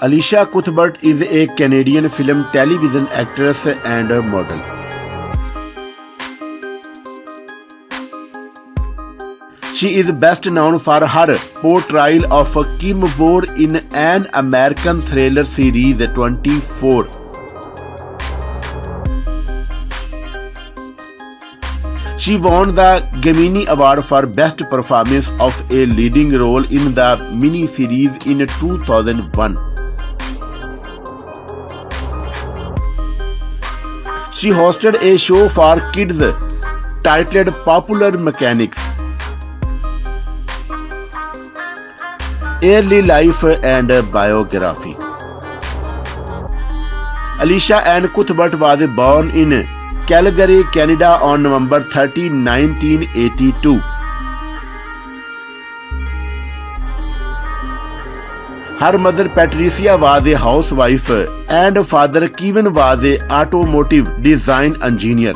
Elisha Cuthbert is a Canadian film, television actress and model. She is best known for her portrayal of Kīm Vauer in an American thriller series 24. She won the Gemìnì Award for Best Performance of a Leading Role in the mini-series in 2001. She hosted a show for kids titled Popular Mechanics, Early Life and Biography. Elisha Ann Cuthbert was born in Calgary, Canada on November 30, 1982. Her mother Patricia was a housewife and father Kevin was an automotive design engineer.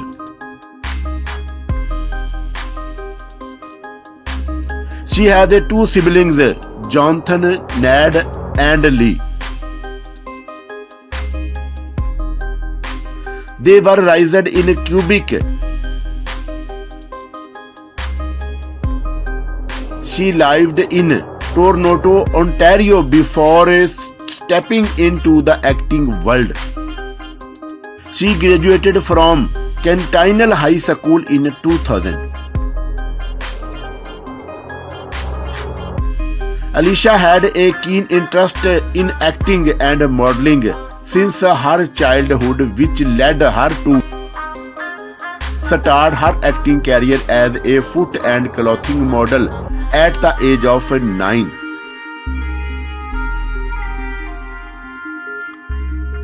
She has two siblings, Jonathan, Ned, and Lee. They were raised in Quebec. She lived in Toronto, Ontario before stepping into the acting world. She graduated from Sentennіal High School in 2000. Elisha had a keen interest in acting and modeling since her childhood, which led her to start her acting career as a foot and clothing model at the age of 9.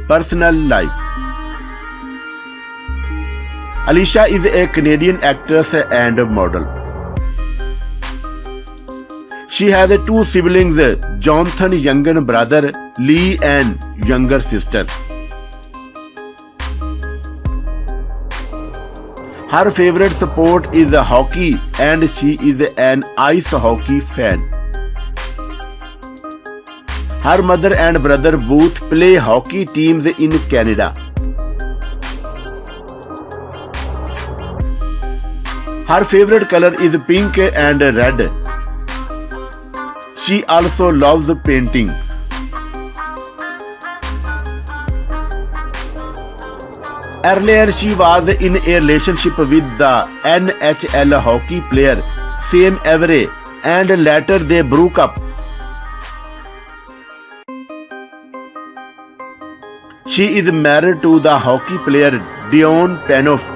Personal life. Elisha is a Canadian actress and model. She has two siblings, Jonathan, younger brother, Lee, and younger sister. Her favorite sport is hockey and she is an ice hockey fan. Her mother and brother both play hockey teams in Canada. Her favorite color is pink and red. She also loves painting. Earlier, she was in a relationship with the NHL hockey player Sam Everett, and later they broke up. She is married to the hockey player Dion Phaneuf,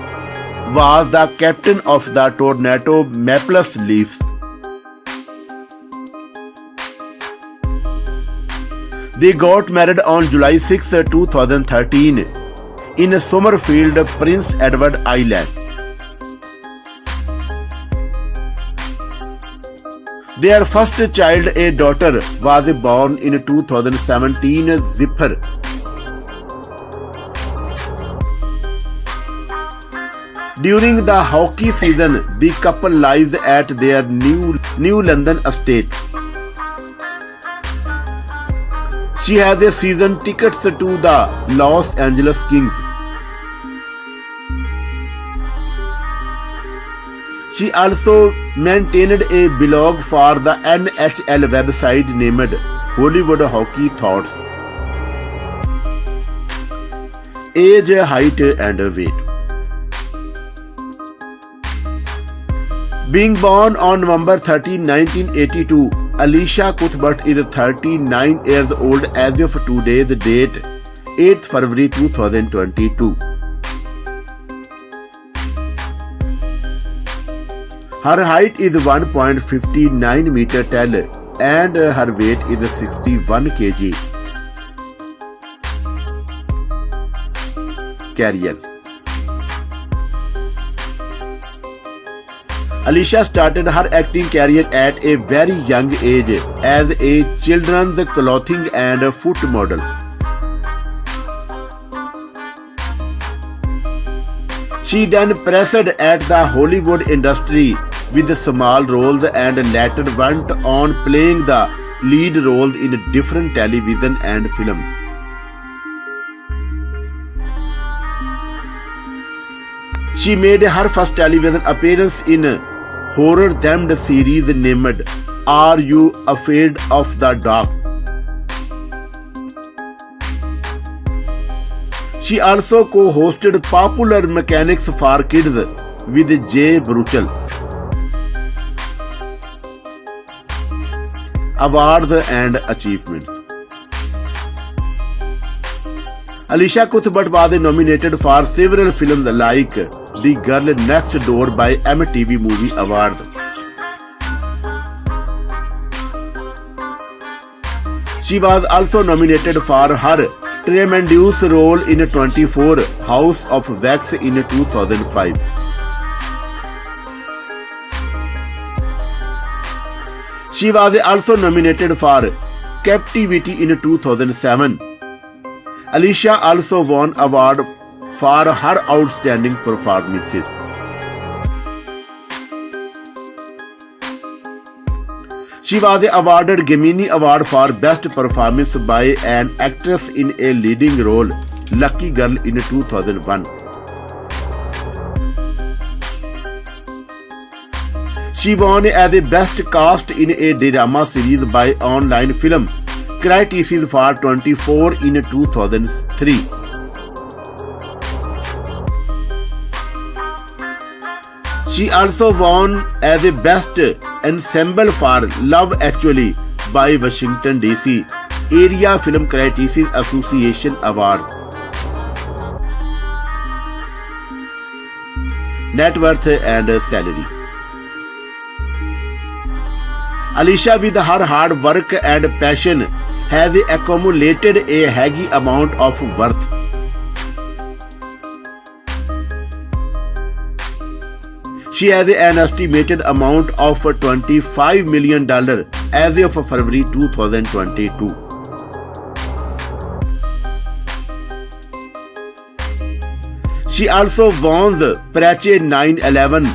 was the captain of the Toronto Maple Leafs. They got married on July 6, 2013 in Summerfield, Prince Edward Island. Their first child, a daughter, was born in 2017, Zipper. During the hockey season, the couple lives at their New London estate. She has a season tickets to the Los Angeles Kings. She also maintained a blog for the NHL website named Hollywood Hockey Thoughts. Age, height, and weight. Being born on November 13, 1982, Elisha Cuthbert is 39 years old as of today's date, 8th February 2022. Her height is 1.59 meter tall and her weight is 61 kg. Career. Elisha started her acting career at a very young age as a children's clothing and foot model. She then pressed at the Hollywood industry with small roles and later went on playing the lead roles in different television and films. She made her first television appearance in horror-themed series named Are You Afraid of the Dark? She also co-hosted Popular Mechanics for Kids with Jay Bruchel. Awards and achievements. Elisha Cuthbert was nominated for several films like The Girl Next Door by MTV Movie Awards. She was also nominated for her tremendous role in 24 House of Wax in 2005. She was also nominated for Captivity in 2007. Elisha also won award for her outstanding performances. She was awarded Gemìnì Award for Best Performance by an Actress in a Leading Role, Lucky Girl in 2001. She won as a Best Cast in a Drama Series by Online Film Critics for 24 in 2003. She also won as a Best Ensemble for Love Actually by Washington DC Area Film Critics Association Award. Net worth and salary. Elisha, with her hard work and passion, has accumulated a heavy amount of wealth. She has an estimated amount of $25 million as of February 2022. She also owns Porsche 911,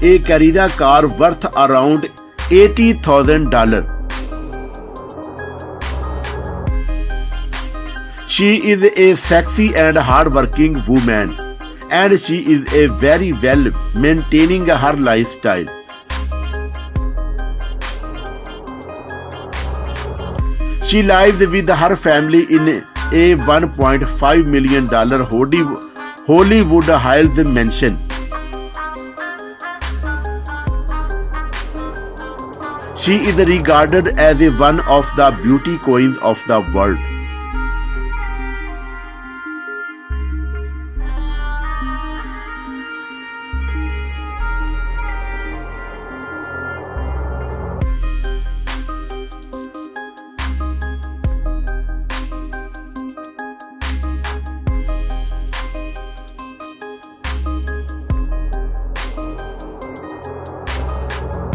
a Carrera car worth around $80,000. She is a sexy and hardworking woman, and she is a very well maintaining her lifestyle. She lives with her family in a $1.5 million Hollywood Hills mansion. She is regarded as one of the beauty queens of the world.